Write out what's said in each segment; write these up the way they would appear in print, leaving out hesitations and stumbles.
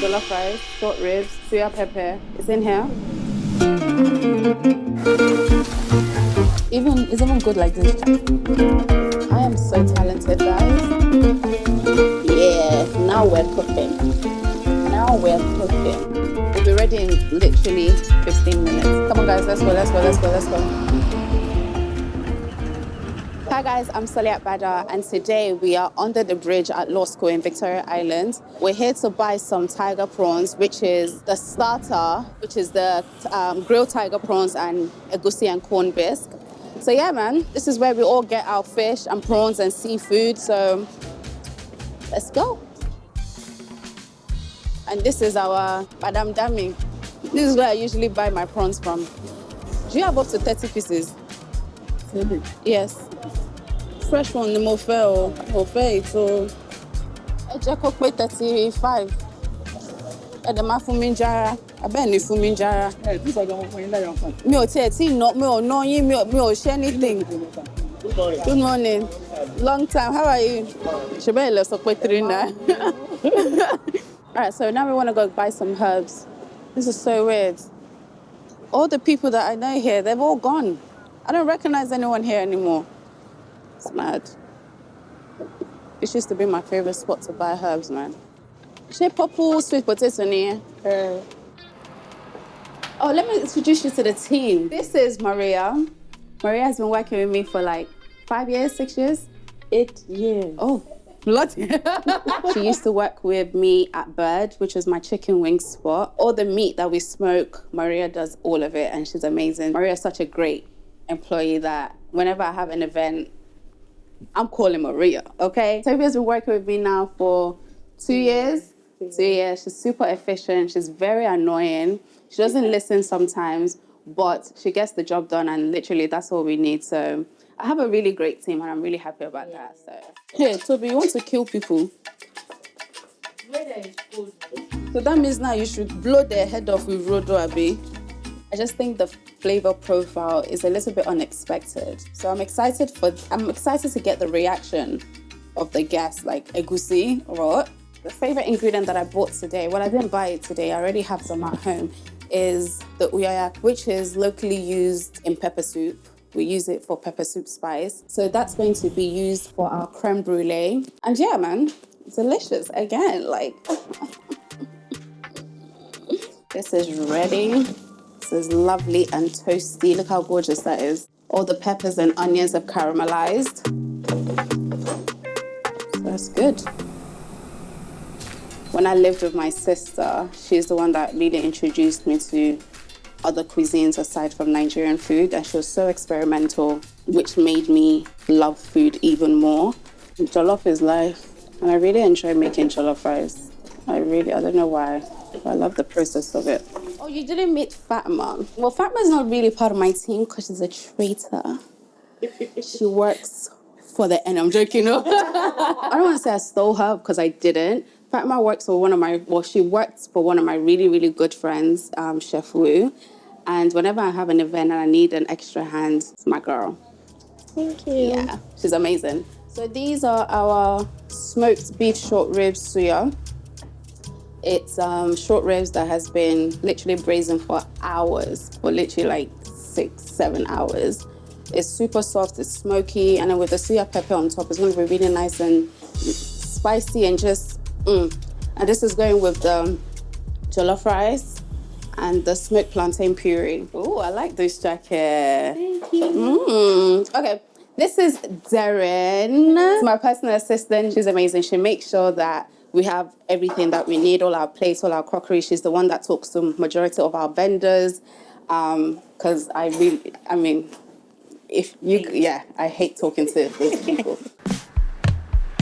jollof rice, short ribs, suya pepper. It's in here. It's even good like this. I am so talented, guys. Yeah, now we're cooking. We'll be ready in literally 15 minutes. Come on, guys, let's go. Hi guys, I'm Soliat Bada, and today we are under the bridge at Law School in Victoria Island. We're here to buy some tiger prawns, which is the starter, which is the grilled tiger prawns and egusi and corn bisque. So yeah, man, this is where we all get our fish and prawns and seafood, so let's go. And this is our Madam Dami. This is where I usually buy my prawns from. Do you have up to 30 pieces? Yes. Fresh one, the Mofe, so I just cook 35. And the Mafuminjara, I bet you Fuminjara. Me ò tiẹ̀ tí no, me ò know yín, me ò share anything. Good morning. Long time. How are you? Shebe le so pe 3 na. All right, so now we want to go buy some herbs. This is so weird. All the people that I know here, they've all gone. I don't recognize anyone here anymore. It's mad. This used to be my favorite spot to buy herbs, man. She purple sweet potato near. Oh, let me introduce you to the team. This is Maria. Maria has been working with me for like 5 years, 6 years? 8 years. Oh, bloody. She used to work with me at Bird, which was my chicken wing spot. All the meat that we smoke, Maria does all of it, and she's amazing. Maria is such a great employee that whenever I have an event, I'm calling Maria, okay? Tobia's been working with me now for 2 years. 2 years. She's super efficient. She's very annoying. She doesn't listen sometimes, but she gets the job done, and literally that's all we need. So I have a really great team, and I'm really happy about that. So hey, Toby, you want to kill people? So that means now you should blow their head off with Rodo Abi. I just think the flavor profile is a little bit unexpected. So I'm excited to get the reaction of the guests, like egusi, right? The favorite ingredient that I bought today, well, I didn't buy it today, I already have some at home, is the uyayak, which is locally used in pepper soup. We use it for pepper soup spice. So that's going to be used for our creme brulee. And yeah, man, delicious. Again, like, this is ready. This is lovely and toasty. Look how gorgeous that is. All the peppers and onions have caramelized. So that's good. When I lived with my sister, she's the one that really introduced me to other cuisines aside from Nigerian food, and she was so experimental, which made me love food even more. Jollof is life, and I really enjoy making jollof rice. I don't know why, but I love the process of it. Oh, you didn't meet Fatma. Well, Fatma's not really part of my team because she's a traitor. She works for the end. I'm joking, no? I don't want to say I stole her because I didn't. Fatma works for she works for one of my really, really good friends, Chef Wu. And whenever I have an event and I need an extra hand, it's my girl. Thank you. Yeah, she's amazing. So these are our smoked beef short ribs suya. It's short ribs that has been literally braising for hours, for literally like 6-7 hours. It's super soft, it's smoky, and then with the suya pepper on top, it's going to be really nice and spicy and just, And this is going with the jollof rice and the smoked plantain puree. Oh, I like this jacket. Thank you. Okay, this is Darren, my personal assistant. She's amazing. She makes sure that we have everything that we need, all our plates, all our crockery. She's the one that talks to majority of our vendors. Because I hate talking to those people.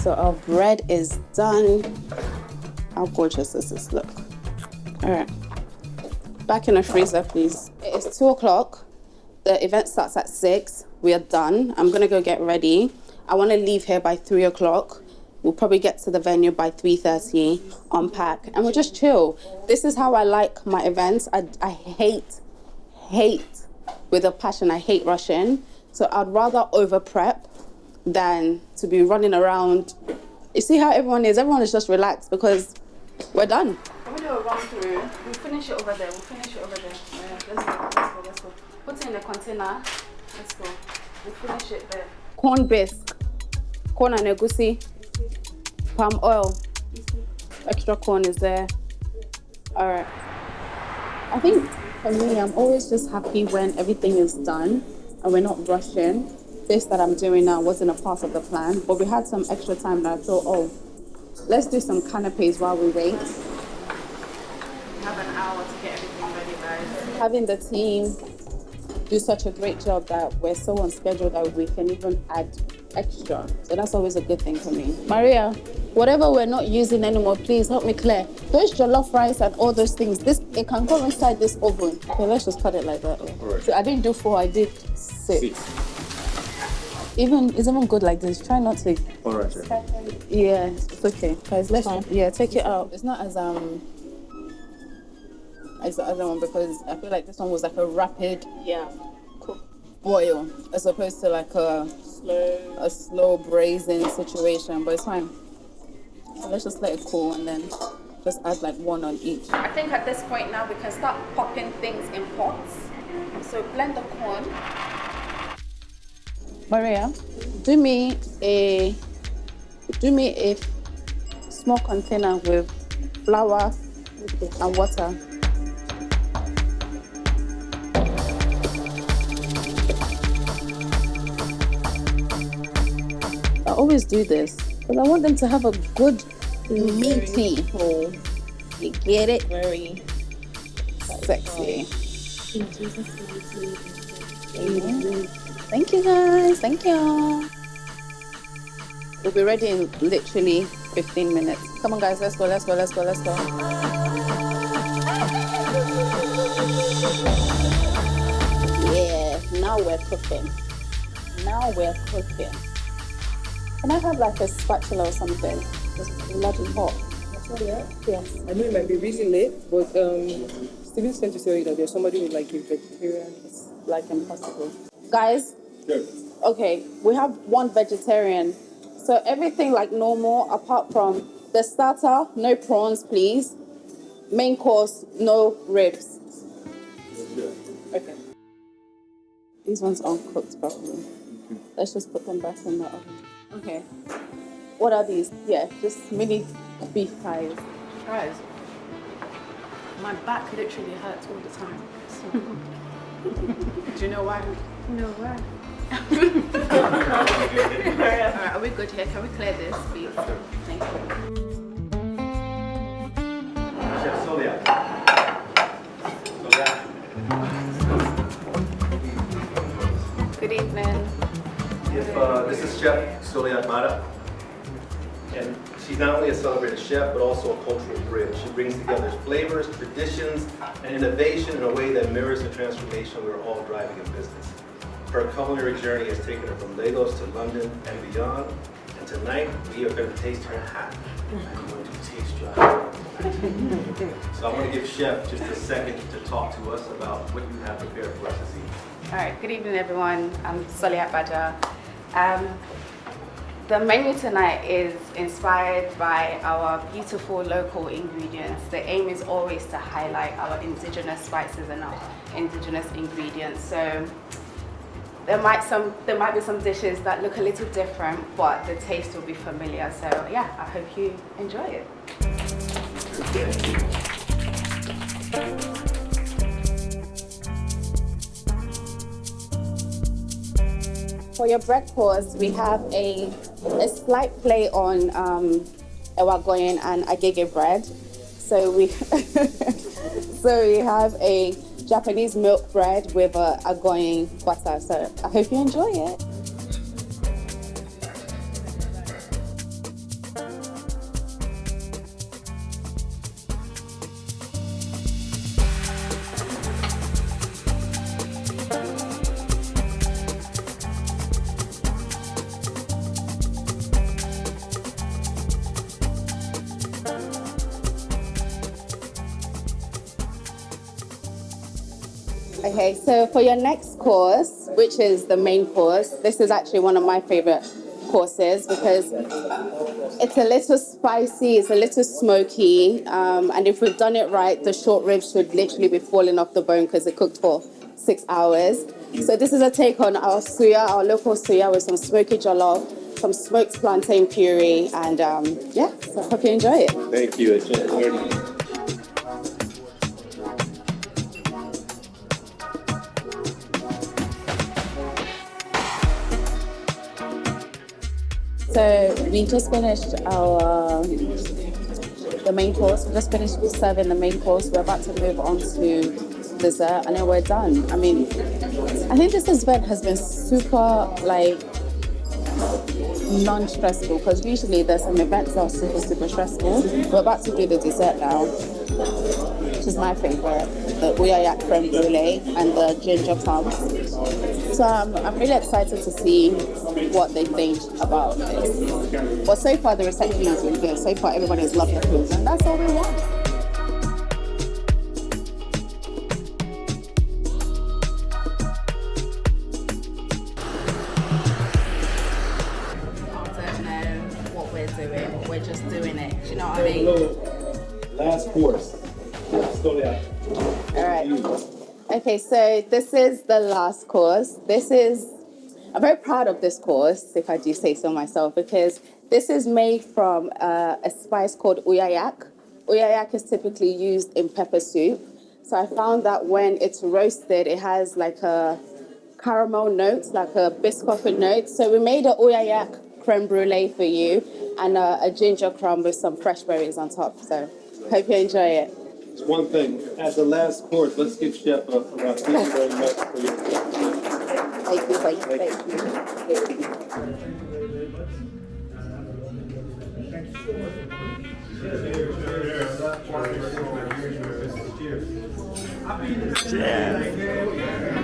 So our bread is done. How gorgeous does this look? All right. Back in the freezer, please. It is 2:00. The event starts at 6. We are done. I'm gonna go get ready. I wanna leave here by 3:00. We'll probably get to the venue by 3:30, unpack, and we'll just chill. This is how I like my events. I hate with a passion. I hate rushing. So I'd rather over prep than to be running around. You see how everyone is? Everyone is just relaxed because we're done. do a run through. We'll finish it over there. Yeah, let's go. Put it in the container. Let's go. We'll finish it there. Corn bisque. Corn and egusi. Palm oil. Extra corn is there. Alright. I think for me, I'm always just happy when everything is done and we're not rushing. This that I'm doing now wasn't a part of the plan, but we had some extra time that I thought, oh, let's do some canapes while we wait. We have an hour to get everything ready, guys. Having the team do such a great job that we're so on schedule that we can even add extra. So that's always a good thing for me. Maria, whatever we're not using anymore, please help me clear. Those jollof rice and all those things, it can go inside this oven. Okay, let's just cut it like that. Right. So I didn't do 4, I did 6. It's even good like this. Try not to. All right, sir. Yeah, it's okay. Guys, take it out. It's not as the other one because I feel like this one was like a rapid boil as opposed to like a slow braising situation, but it's fine. So let's just let it cool and then just add like 1 on each. I think at this point now we can start popping things in pots. So blend the corn. Maria, do me a small container with flour and water. I always do this because I want them to have a good meaty hole. You get it? Very sexy. Thank you guys. Thank you. We'll be ready in literally 15 minutes. Come on guys, let's go. Yeah, now we're cooking. Can I have like a spatula or something? It's bloody hot. Yes. I know it might be really late, but Steven sent to tell you that there's somebody who like a vegetarian. It's like impossible. Guys, okay, we have 1 vegetarian. So everything like normal apart from the starter, no prawns please. Main course, no ribs. Okay. These ones aren't cooked properly. Let's just put them back in the oven. Okay. What are these? Yeah, just mini beef thighs. Guys, my back literally hurts all the time. So. Do you know why? No, why? Alright, are we good here? Can we clear this, please? Thank you. Chef Soliat. Good evening. This is Chef Soliat Bada, and she's not only a celebrated chef, but also a cultural bridge. She brings together flavors, traditions, and innovation in a way that mirrors the transformation we're all driving in business. Her culinary journey has taken her from Lagos to London and beyond, and tonight we are going to taste her hat. I'm going to taste your hat. So I want to give Chef just a second to talk to us about what you have prepared for us this evening. All right, good evening everyone. I'm Soliat Bada. The menu tonight is inspired by our beautiful local ingredients. The aim is always to highlight our indigenous spices and our indigenous ingredients. So there might be some dishes that look a little different, but the taste will be familiar. So yeah, I hope you enjoy it. For your breakfast, we have a slight play on ewagoyin and agege bread. So we have a Japanese milk bread with agoyin butter. So I hope you enjoy it. Okay, so for your next course, which is the main course, this is actually one of my favorite courses because It's a little spicy, it's a little smoky, and if we've done it right, the short ribs should literally be falling off the bone because it cooked for 6 hours. So this is a take on our suya, our local suya with some smoky jollof, some smoked plantain puree, and yeah, so I hope you enjoy it. Thank you. So we just finished the main course. We just finished serving the main course. We're about to move on to dessert, and then we're done. I mean, I think this event has been super non-stressful because usually there's some events that are super stressful. We're about to do the dessert now, which is my favorite, the uyayak creme brulee and the ginger plums. So I'm really excited to see what they think about this. But so far the reception has been good. So far everybody has loved the food, and that's all we want. We're just doing it. Do you know what I mean? Last course. Soliat. All right. Okay, so this is the last course. I'm very proud of this course, if I do say so myself, because this is made from a spice called uyayak. Uyayak is typically used in pepper soup. So I found that when it's roasted, it has like a caramel note, like a biscoff note. So we made a uyayak creme brulee for you and a ginger crumb with some fresh berries on top. So hope you enjoy it. Just one thing. At the last course, let's give Chef a round. Thank you very much for your Thank you. Yeah.